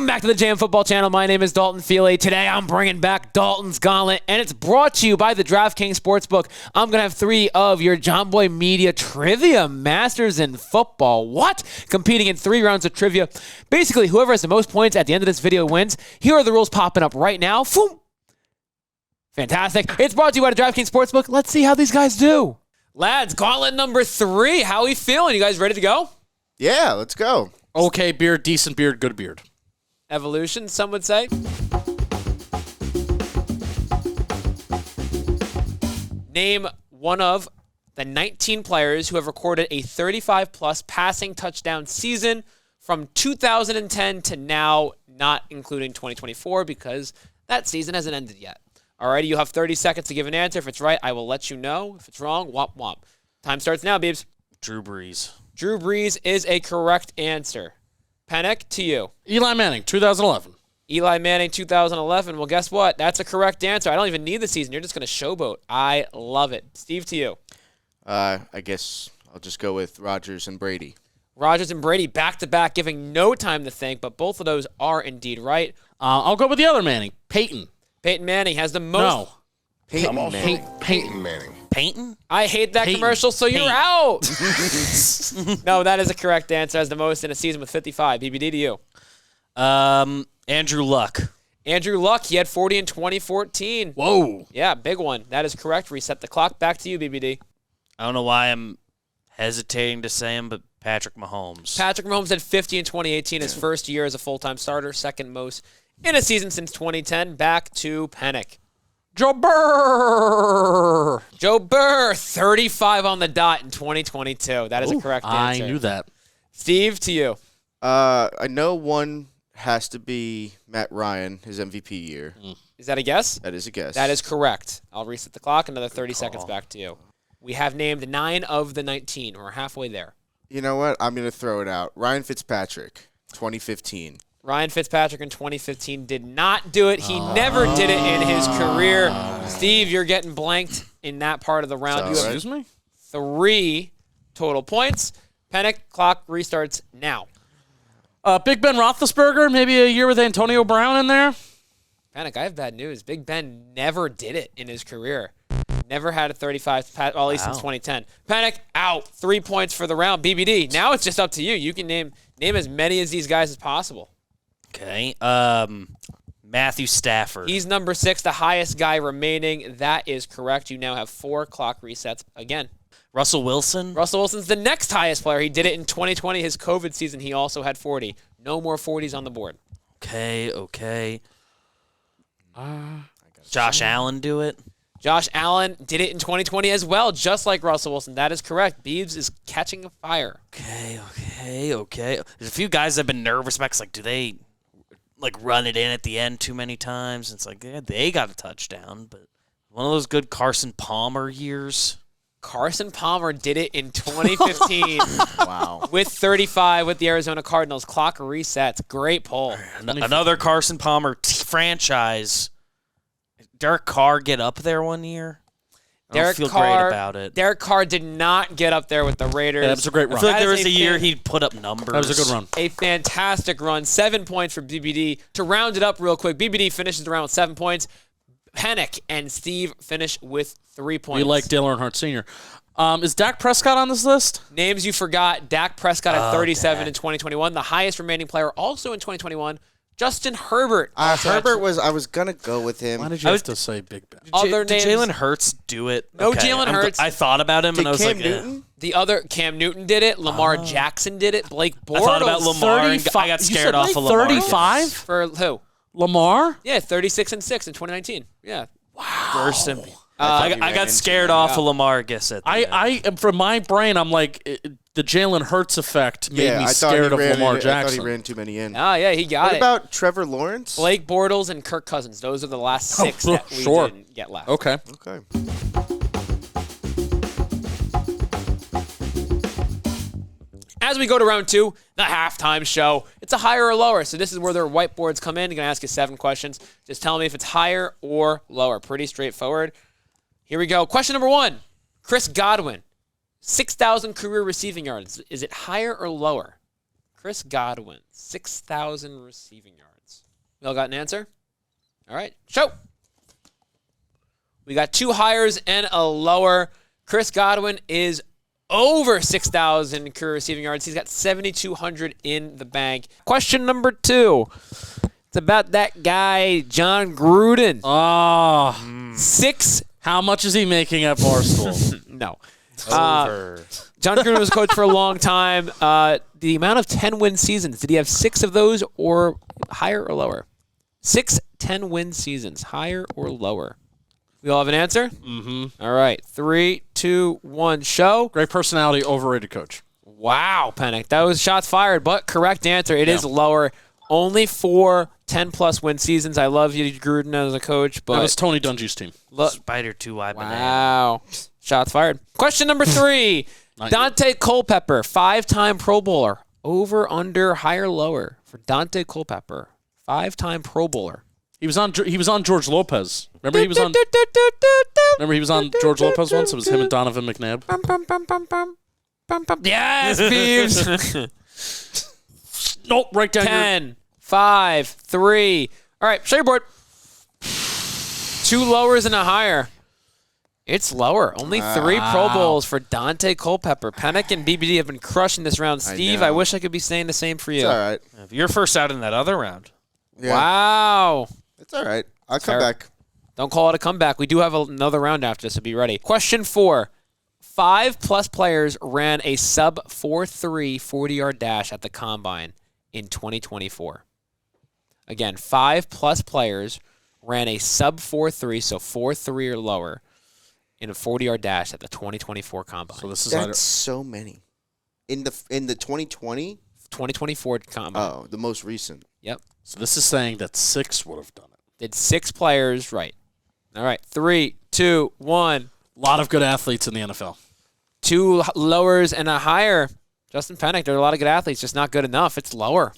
Welcome back to the Jam Football Channel. My name is Dalton Feely. Today I'm bringing back Dalton's Gauntlet, and it's brought to you by the DraftKings Sportsbook. I'm going to have 3 of your John Boy Media Trivia Masters in Football. What? Competing in 3 rounds of trivia. Basically, whoever has the most points at the end of this video wins. Here are the rules popping up right now. Boom. Fantastic. It's brought to you by the DraftKings Sportsbook. Let's see how these guys do. Lads, Gauntlet number 3. How are we feeling? You guys ready to go? Yeah, let's go. Okay beard, decent beard, good beard. Evolution, some would say. Name one of the 19 players who have recorded a 35-plus passing touchdown season from 2010 to now, not including 2024, because that season hasn't ended yet. Alrighty, you have 30 seconds to give an answer. If it's right, I will let you know. If it's wrong, womp womp. Time starts now, Beebs. Drew Brees. Drew Brees is a correct answer. Panic, to you. Eli Manning, 2011. Eli Manning, 2011. Well, guess what? That's a correct answer. I don't even need the season. You're just going to showboat. I love it. Steve, to you. I guess I'll just go with Rodgers and Brady. Rodgers and Brady back-to-back, giving no time to think, but both of those are indeed right. I'll go with the other Manning, Peyton. Peyton Manning has the most. No. Peyton Manning. Peyton Manning. Peyton? I hate that commercial, so you're out. No, that is a correct answer. Has the most in a season with 55. BBD, to you. Andrew Luck. Andrew Luck, he had 40 in 2014. Whoa. Yeah, big one. That is correct. Reset the clock. Back to you, BBD. I don't know why I'm hesitating to say him, but Patrick Mahomes. Patrick Mahomes had 50 in 2018, his first year as a full-time starter, second most in a season since 2010. Back to Panic. Joe Burr. Joe Burr, 35 on the dot in 2022. That is a correct answer. I knew that. Steve, to you. I know one has to be Matt Ryan, his MVP year. Is that a guess? That is a guess. That is correct. I'll reset the clock. Another 30 seconds back to you. We have named 9 of the 19. We're halfway there. You know what? I'm going to throw it out. Ryan Fitzpatrick, 2015. Ryan Fitzpatrick in 2015 did not do it. He never did it in his career. Steve, you're getting blanked in that part of the round. You have Excuse me? 3 total points. Panic, clock restarts now. Big Ben Roethlisberger, maybe a year with Antonio Brown in there. Panic, I have bad news. Big Ben never did it in his career. Never had a 35, well, at least since 2010. Panic, out. 3 points for the round. BBD, now it's just up to you. You can name as many of these guys as possible. Okay. Matthew Stafford. He's number 6, the highest guy remaining. That is correct. You now have 4 clock resets again. Russell Wilson. Russell Wilson's the next highest player. He did it in 2020, his COVID season. He also had 40. No more 40s on the board. Okay. Josh Allen do it? Josh Allen did it in 2020 as well, just like Russell Wilson. That is correct. Beebs is catching a fire. Okay. There's a few guys that have been nervous about, 'cause, like, do they run it in at the end too many times? It's like, yeah, they got a touchdown, but one of those good Carson Palmer years. Carson Palmer did it in 2015. Wow. With 35 with the Arizona Cardinals. Clock resets. Great poll. Another Carson Palmer franchise. Derek Carr get up there one year? I don't feel great about it. Derek Carr did not get up there with the Raiders. Yeah, that was a great run. I feel like there was a year he put up numbers. That was a good run. A fantastic run. 7 points for BBD. To round it up real quick, BBD finishes the round with 7 points. Panic and Steve finish with 3 points. We like Dale Earnhardt Sr. Is Dak Prescott on this list? Names you forgot. Dak Prescott at 37 in 2021. The highest remaining player also in 2021. Justin Herbert. I was going to go with him. Why did you have to say Big Ben? Other Did names. Jalen Hurts do it? No, Jalen Hurts. I thought about him, and I was Cam like, Newton? The other, Cam Newton did it. Lamar Jackson did it. Blake Bortles. I thought about Lamar, and I got scared off of Lamar. 35? For who? Lamar? Yeah, 36 and 6 in 2019. Yeah. Worse than me. I got scared off of Lamar, I guess. From my brain, I'm like, the Jalen Hurts effect made me scared of Lamar Jackson. I thought he ran too many in. Oh, yeah, he got it. What about Trevor Lawrence? Blake Bortles and Kirk Cousins. Those are the last 6 that we didn't get left. Okay. As we go to round 2, the halftime show, it's a higher or lower. So this is where their whiteboards come in. I'm going to ask you 7 questions. Just tell me if it's higher or lower. Pretty straightforward. Here we go. Question number 1. Chris Godwin, 6,000 career receiving yards. Is it higher or lower? Chris Godwin, 6,000 receiving yards. We all got an answer? All right, show. We got 2 highers and a lower. Chris Godwin is over 6,000 career receiving yards. He's got 7,200 in the bank. Question number 2. It's about that guy, John Gruden. Oh. 6. How much is he making at Barstool? No. Over. John Gruden was coach for a long time. The amount of 10-win seasons, did he have 6 of those or higher or lower? 6 10-win seasons, higher or lower? We all have an answer? Mm-hmm. All right. 3, 2, 1, show. Great personality, overrated coach. Wow, Pennick. That was shots fired, but correct answer. It is lower. Only 4 10-plus win seasons. I love you, Gruden, as a coach, but that was Tony Dungy's team. Spider 2 wide banana. wow. Shots fired. Question number 3. Dante Culpepper, 5-time Pro Bowler. Over, under, higher, lower for Dante Culpepper. 5-time Pro Bowler. He was on George Lopez. Remember he was on George Lopez once? It was him and Donovan McNabb. Yes, Beavs. Nope, right down 10, 5, 3. All right, show your board. 2 lowers and a higher. It's lower. Only 3 Pro Bowls for Dante Culpepper. Pennick and BBD have been crushing this round. Steve, I wish I could be saying the same for you. It's all right. You're first out in that other round. Yeah. Wow. It's all right. I'll come back. Don't call it a comeback. We do have another round after this, so be ready. Question 4. 5-plus players ran a sub-4.3 40-yard dash at the Combine in 2024. Again, 5-plus players ran a sub-4.3, so 4.3 or lower, in a 40-yard dash at the 2024 Combine. So this is That's so many. In the 2020? 2024 Combine. Oh, the most recent. Yep. So this is saying that 6 would have done it. Did 6 players right. All right. 3, 2, 1. A lot of good athletes in the NFL. 2 lowers and a higher. Justin Pennick, there are a lot of good athletes, just not good enough. It's lower.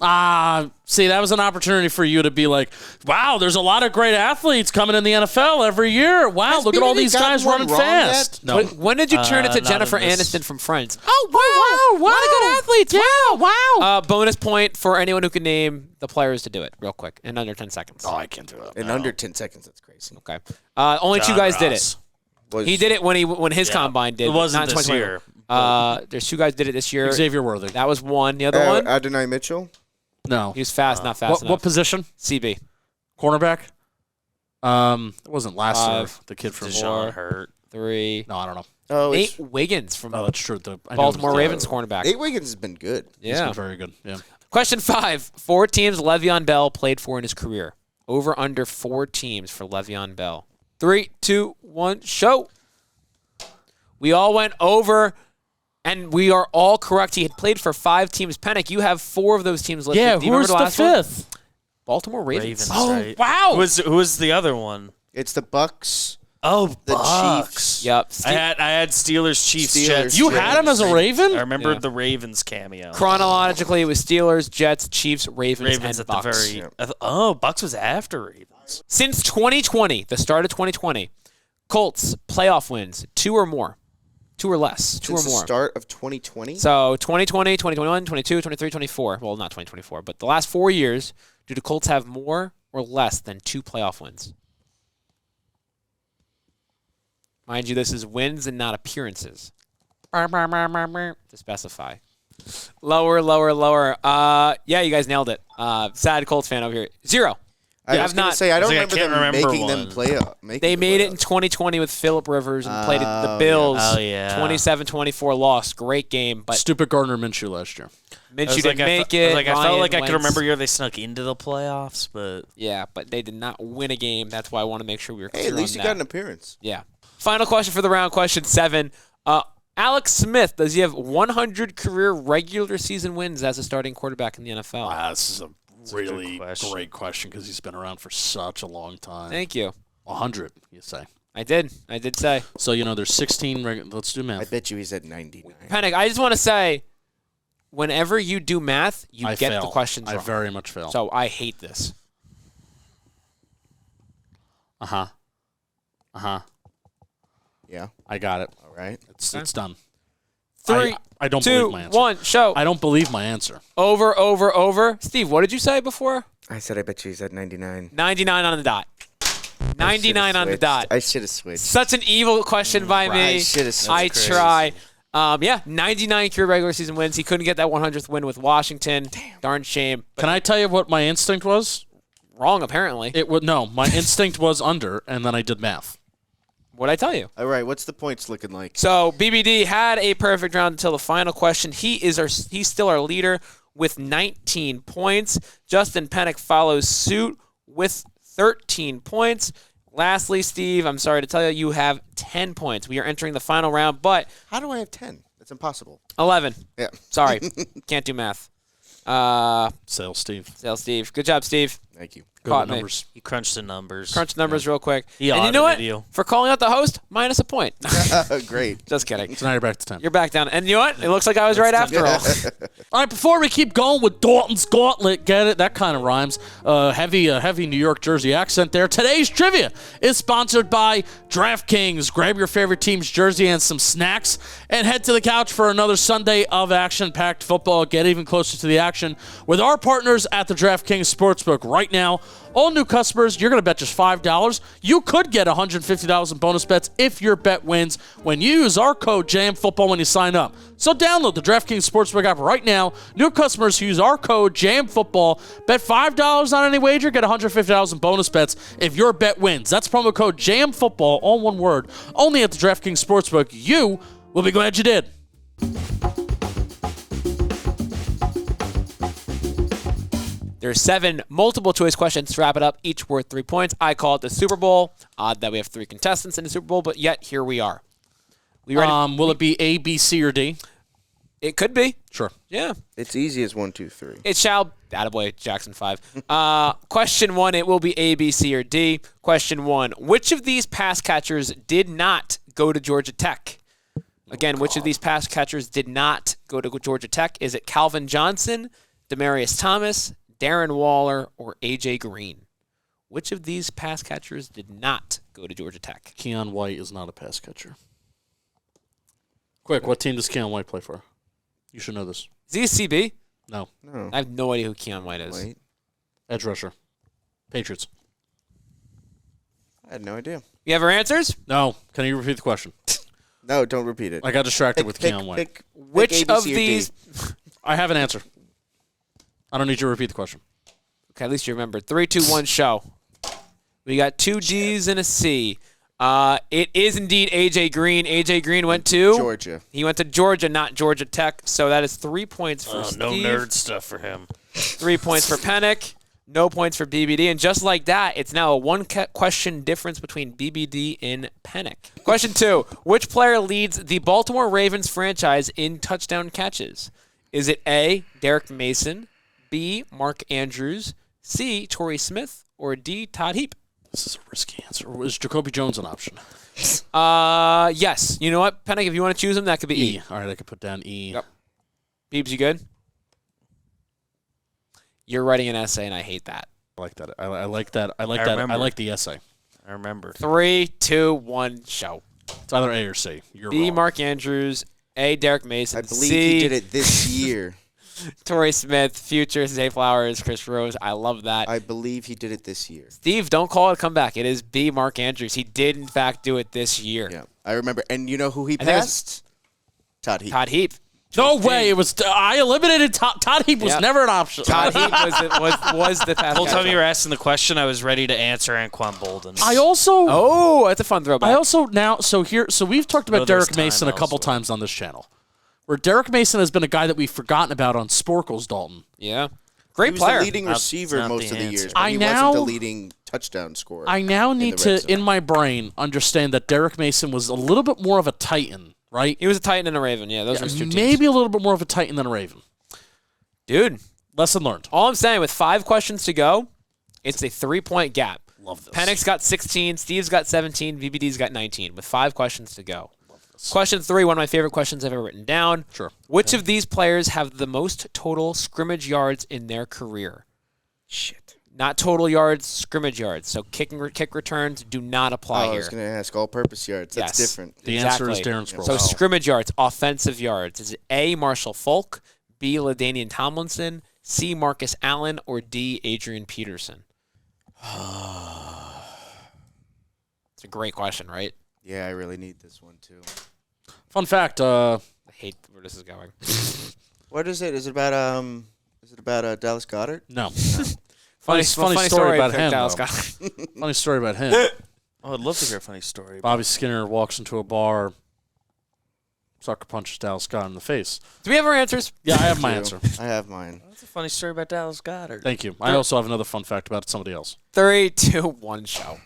See, that was an opportunity for you to be like, wow, there's a lot of great athletes coming in the NFL every year. Wow, look at all these guys running fast. No. When did you turn into Jennifer Aniston from Friends? Oh, wow. Wow. A lot of good athletes. Yeah, wow. Bonus point for anyone who can name the players to do it real quick in under 10 seconds. Oh, I can't do that. In under 10 seconds, that's crazy. Okay. Only John 2 guys did Ross. it. He did it when his Combine did. It wasn't not this 2020. year. There's 2 guys did it this year. Xavier Worthy. That was one. The other one? Adonai Mitchell? No. He was fast, not fast enough. What position? CB. Cornerback? It wasn't last year. 5, The kid from Deshaun Hurt. 3. No, I don't know. Oh, Nate Wiggins from Oh, that's true. I know Baltimore it was- Ravens cornerback. Nate Wiggins has been good. He's Yeah. been very good. Yeah. Question 5. 4 teams Le'Veon Bell played for in his career. Over under 4 teams for Le'Veon Bell. 3, 2, 1, show. We all went over, and we are all correct. He had played for 5 teams. Pennick, you have 4 of those teams listed. Yeah, Do you who's remember the last one? 5th? Baltimore Ravens. Ravens, right. wow. Who was the other one? It's the Bucks. Oh, The Bucks. Chiefs. Yep. I had Steelers, Chiefs, Steelers, Jets. You had him as a Raven? I remember Yeah. the Ravens cameo. Chronologically, it was Steelers, Jets, Chiefs, Ravens, Ravens and at Bucks. the very. Bucks was after Ravens. Since 2020, the start of 2020, Colts playoff wins 2 or more. 2 or less. 2 Since or more. the start of 2020? So 2020, 2021, 22, 23, 24. Well, not 2024, but the last 4 years, do the Colts have more or less than 2 playoff wins? Mind you, this is wins and not appearances. To specify. Lower. Yeah, you guys nailed it. Sad Colts fan over here. 0. I was going to say, I don't I remember can't them remember making one. them play up. They made it in 2020 with Phillip Rivers and played the Oh, Bills. yeah. Oh, yeah. 27-24 loss. Great game, but Stupid Gardner Minshew last year. Minshew didn't make it. I felt Ryan like I could Wentz- remember year they snuck into the playoffs, but Yeah, but they did not win a game. That's why I want to make sure we were Hey, clear at least on you that. got an appearance. Yeah. Final question for the round, question 7. Alex Smith, does he have 100 career regular season wins as a starting quarterback in the NFL? Wow, this is a really question. great question because he's been around for such a long time. Thank you. 100, you say. I did say. So, there's 16 let's do I math. bet you he's at 99. Pennick, I just want to say, whenever you do math, you I get fail. the questions I wrong. very much fail. So I hate this. Uh-huh. Yeah. I got it. All right. It's done. 3, I don't 2, believe my answer. 1, show. I don't believe my answer. Over. Steve, what did you say before? I said I bet you he's at 99. 99 on the dot. 99 on the dot. I should have switched. Such an evil question by me. I should have switched. I try. 99 career regular season wins. He couldn't get that 100th win with Washington. Darn shame. But Can I tell you what my instinct was? wrong, apparently. My instinct was under, and then I did math. What'd I tell you? All right, what's the points looking like? So BBD had a perfect round until the final question. He's still our leader with 19 points. Justin Pennick follows suit with 13 points. Lastly, Steve, I'm sorry to tell you, you have 10 points. We are entering the final round, but How do I have 10? That's impossible. 11. Yeah. Sorry, can't do math. Sales, Steve. Steve. Good job, Steve. Thank you. Good Caught with me. numbers. You crunch the numbers. Crunch numbers real quick. He And you know what? audited you. For calling out the host, minus a point. Great. Just kidding. So now you're back to 10. You're back down. And you know what? It looks like I was right after all. All right, before we keep going with Dalton's Gauntlet, get it? That kind of rhymes. Heavy New York Jersey accent there. Today's trivia is sponsored by DraftKings. Grab your favorite team's jersey and some snacks and head to the couch for another Sunday of action-packed football. Get even closer to the action with our partners at the DraftKings Sportsbook. Right now, all new customers, you're going to bet just $5. You could get $150 in bonus bets if your bet wins when you use our code JAMFootball when you sign up. So download the DraftKings Sportsbook app right now. New customers who use our code JAMFootball bet $5 on any wager, get $150 in bonus bets if your bet wins. That's promo code JAMFootball, all one word, only at the DraftKings Sportsbook. You will be glad you did. There's 7 multiple choice questions to wrap it up, each worth 3 points. I call it the Super Bowl. Odd that we have 3 contestants in the Super Bowl, but yet here we are. We ready? Will it be A, B, C, or D? It could be. Sure. Yeah. It's easy as 1, 2, 3. It shall. Attaboy, Jackson 5. Question 1, it will be A, B, C, or D. Question 1, which of these pass catchers did not go to Georgia Tech? Again, which of these pass catchers did not go to Georgia Tech? Is it Calvin Johnson, Demaryius Thomas, Darren Waller, or A.J. Green? Which of these pass catchers did not go to Georgia Tech? Keon White is not a pass catcher. Quick, what team does Keon White play for? You should know this. Is he a CB? No. No. I have no idea who Keon White is. Wait. Edge rusher. Patriots. I had no idea. You have our answers? No. Can you repeat the question? No, don't repeat it. I got distracted with Keon White. Which A, B, of C, or D. these... I have an answer. I don't need you to repeat the question. Okay, at least you remember. 3, 2, 1, show. We got 2 G's and a C. It is indeed A.J. Green. A.J. Green went to... Georgia. He went to Georgia, not Georgia Tech. So that is 3 points for Oh, Steve. no nerd stuff for him. 3 points for Pennick. No points for BBD. And just like that, it's now a 1-question difference between BBD and Pennick. Question 2. Which player leads the Baltimore Ravens franchise in touchdown catches? Is it A, Derek Mason, B, Mark Andrews, C, Torrey Smith, or D, Todd Heap? This is a risky answer. Is Jacoby Jones an option? Yes. You know what, Pennick, if you want to choose him, that could be E. All right, I could put down E. Yep. Beebs, you good? You're writing an essay, and I hate that. I like that. I like that. I like that. remember. I like the essay. I remember. 3, 2, 1, show. It's either A or C. You're B, wrong. Mark Andrews, A, Derek Mason, I believe C, he did it this year. Torrey Smith, Future, Zay Flowers, Chris Rose. I love that. I believe he did it this year. Steve, don't call it a comeback. It is B, Mark Andrews. He did, in fact, do it this year. Yeah, I remember. And you know who he think it was- passed? Todd Heap. Todd Heap. No way. It was. I eliminated Todd Heap. Was Yep. never an option. Todd Heap was the pass The whole time catcher. you were asking the question, I was ready to answer Anquan Bolden. I also. Oh, that's a fun throwback. I also now. So we've talked about No, there's Derek Mason a timeouts, couple though. times on this channel, where Derek Mason has been a guy that we've forgotten about on Sporkles, Dalton. Yeah. He Great was player. the leading That's receiver not most the of the answer. years, but I he now- wasn't the leading touchdown scorer. I now in need the red to, zone. in my brain, understand that Derek Mason was a little bit more of a Titan, right? He was a Titan and a Raven. Yeah, those were his 2 teams. Maybe a little bit more of a Titan than a Raven. Dude, Lesson learned. all I'm saying, with 5 questions to go, it's a 3-point gap. Love this. Pennick's got 16, Steve's got 17, VBD's got 19, with 5 questions to go. Question 3, one of my favorite questions I've ever written down. Sure. Which of these players have the most total scrimmage yards in their career? Shit. Not total yards, scrimmage yards. So kick returns do not apply I here. was going to ask all-purpose yards. That's Yes. different. The answer is Exactly. Darren Sproles. So scrimmage yards, offensive yards. Is it A, Marshall Falk, B, LaDainian Tomlinson, C, Marcus Allen, or D, Adrian Peterson? It's a great question, right? Yeah, I really need this one too. Fun fact. I hate where this is going. What is it? Is it about Dallas Goedert? No. Funny story about him. Dallas though. Goedert. Funny story about him. Oh, I'd love to hear a funny story. Bobby Skinner walks into a bar. Sucker punches Dallas Goedert in the face. Do we have our answers? Yeah, I have my Too. answer. I have mine. That's a funny story about Dallas Goedert. Thank you. I also have another fun fact about somebody else. 3, 2, 1, show.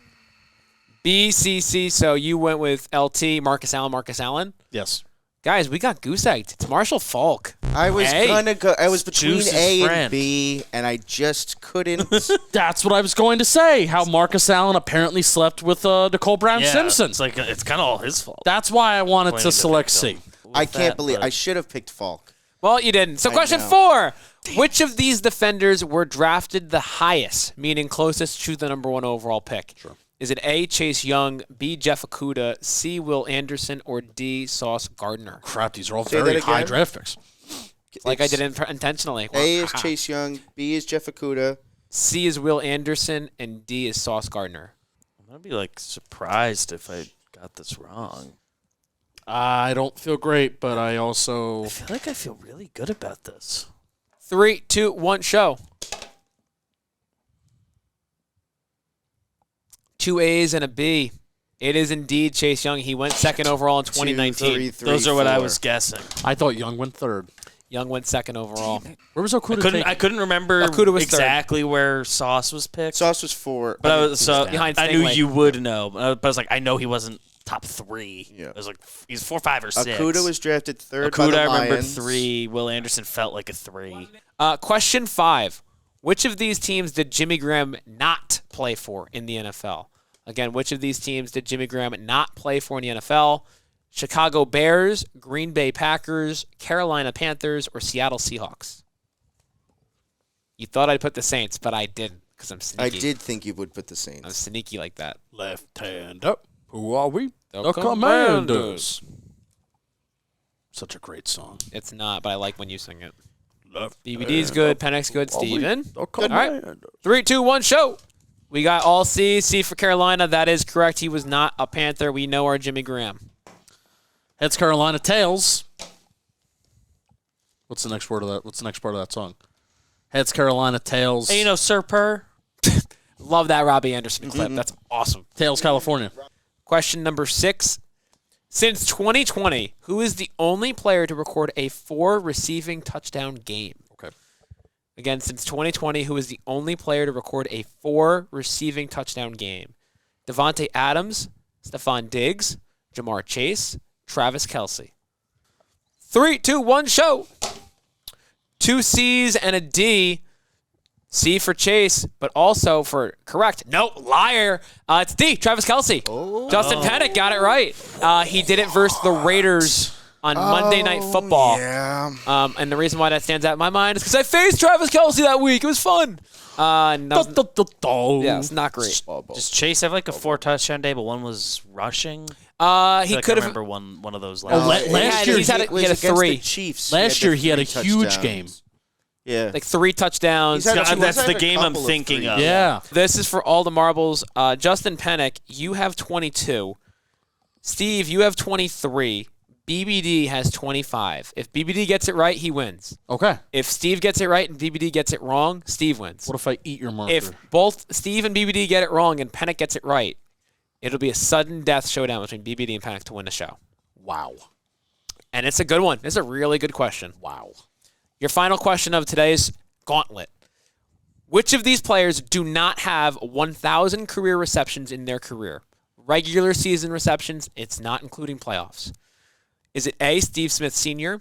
BCC, so you went with LT, Marcus Allen. Yes. Guys, we got goose egged. It's Marshall Falk. I was Hey. gonna go. I was between Juice's A and friend. B, and I just couldn't. That's what I was going to say. How Marcus Allen apparently slept with Nicole Brown Yeah, Simpson. It's like it's kind of all his fault. That's why I wanted Playing to the select victim. C. I can't believe I should have picked Falk. Well, you didn't. So I question know. 4. Which of these defenders were drafted the highest, meaning closest to the number 1 overall pick? Sure. Is it A, Chase Young, B, Jeff Okudah, C, Will Anderson, or D, Sauce Gardner? Crap, these are all Say very that high again? draft picks. Like I did intentionally. A is Chase Young, B is Jeff Okudah. C is Will Anderson, and D is Sauce Gardner. I'm gonna be like surprised if I got this wrong. I don't feel great, but I also... I feel like I feel really good about this. 3, 2, 1, show. 2 A's and a B. It is indeed Chase Young. He went second overall in 2019. 2, 3, Those are what I 4. was guessing. I thought Young went third. Young went second overall. Where was Okudah taken? I couldn't remember Okudah was third. exactly where Sauce was picked. Sauce was 4. But I was so Behind I knew Stingley. you would know. But I was like, I know he wasn't top 3. Yeah. I was like, he's 4, 5, or 6. Okudah was drafted 3rd by Okudah, the I remember Lions. 3. Will Anderson felt like a 3. Question 5. Which of these teams did Jimmy Graham not play for in the NFL? Again, which of these teams did Jimmy Graham not play for in the NFL? Chicago Bears, Green Bay Packers, Carolina Panthers, or Seattle Seahawks? You thought I'd put the Saints, but I didn't because I'm I sneaky. did think you would put the I'm Saints. sneaky like that. Left hand up. Who are we? The Commanders. Such a great song. It's not, but I like when you sing it. Left BBD's hand good, up. Penix good, Who are we? Steven. The All right. Commanders. 3, 2, 1, show. We got all C. C for Carolina. That is correct. He was not a Panther. We know our Jimmy Graham. Heads Carolina, tails. What's the next word of that? What's the next part of that song? Heads Carolina, tails. Hey, you know, Sir Purr. Love that Robbie Anderson clip. That's awesome. Tails, California. Question number 6. Since 2020, who is the only player to record a 4 receiving touchdown game? Okay. Again, since 2020, who is the only player to record a 4 receiving touchdown game? Devontae Adams, Stephon Diggs, Jamar Chase, Travis Kelce. 3, 2, 1, show. 2 C's and a D. C for Chase, but also for correct. No, liar. It's D, Travis Kelce. Oh. Justin Pettit got it right. He did it versus the Raiders on Monday Night Football. Yeah. And the reason why that stands out in my mind is because I faced Travis Kelce that week. It was fun. Yeah, it's not great. Does Chase have like a 4 touchdown day, but one was rushing? He I feel like could I have. remember one of those Oh, last. last year he's had it he was had a against 3. the Chiefs. Last the year he had a 3 huge touchdowns. game. Yeah. Like 3 touchdowns. He's had a- That's he's the had a game I'm couple of thinking threes. of. Yeah. This is for all the marbles. Justin Pennick, you have 22. Steve, you have 23. BBD has 25. If BBD gets it right, he wins. Okay. If Steve gets it right and BBD gets it wrong, Steve wins. What if I eat your marker? If both Steve and BBD get it wrong and Pennick gets it right, it'll be a sudden death showdown between BBD and Pennick to win the show. Wow. And it's a good one. It's a really good question. Wow. Your final question of today's gauntlet. Which of these players do not have 1,000 career receptions in their career? Regular season receptions, it's not including playoffs. Is it A, Steve Smith Sr.,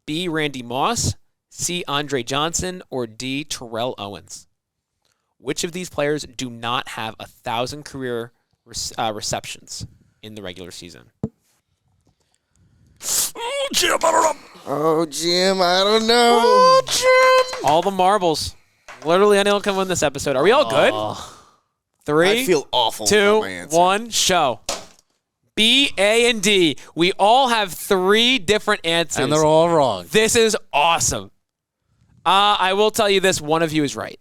B, Randy Moss, C, Andre Johnson, or D, Terrell Owens? Which of these players do not have 1,000 career receptions in the regular season? Jim, I don't know. Oh, Jim, I don't know. All the marbles. Literally anyone can win this episode. Are we all good? 3, I feel awful 2, about my answer. 1, show. B, A, and D. We all have 3 different answers. And they're all wrong. This is awesome. I will tell you this. One of you is right.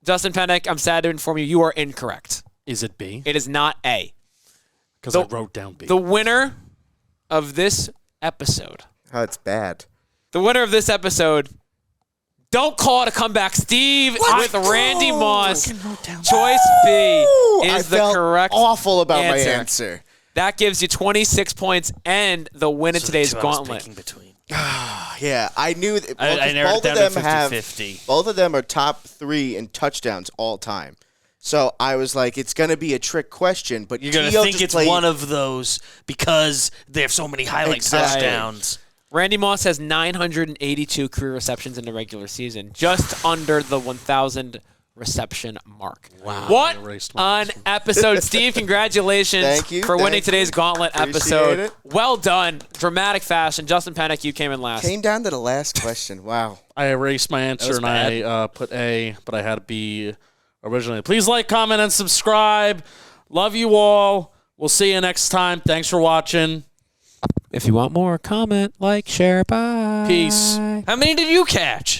Justin Pennick, I'm sad to inform you, you are incorrect. Is it B? It is not A. Because I wrote down B. The winner of this episode. Oh, it's bad. The winner of this episode, don't call it a comeback, Steve, with Randy Moss. Choice B is the correct awful about answer. my answer. That gives you 26 points and the win of today's gauntlet. Yeah, I knew that I narrowed both it of down them to have 50-50. both of them are top 3 in touchdowns all time. So I was like, it's going to be a trick question, but You're going to T.O. think just it's played- one of those because they have so many highlight Exactly. touchdowns. Randy Moss has 982 career receptions in the regular season, just under the 1,000 reception mark. Wow. What I erased my an episode. Steve, congratulations Thank you, for winning thank today's you. gauntlet Appreciate episode. it. Well done. Dramatic fashion. Justin Pennick, you came in last. Came down to the last question. Wow. I erased my answer was and bad. I put A, but I had B originally. Please like, comment, and subscribe. Love you all. We'll see you next time. Thanks for watching. If you want more, comment, like, share, bye. Peace. How many did you catch?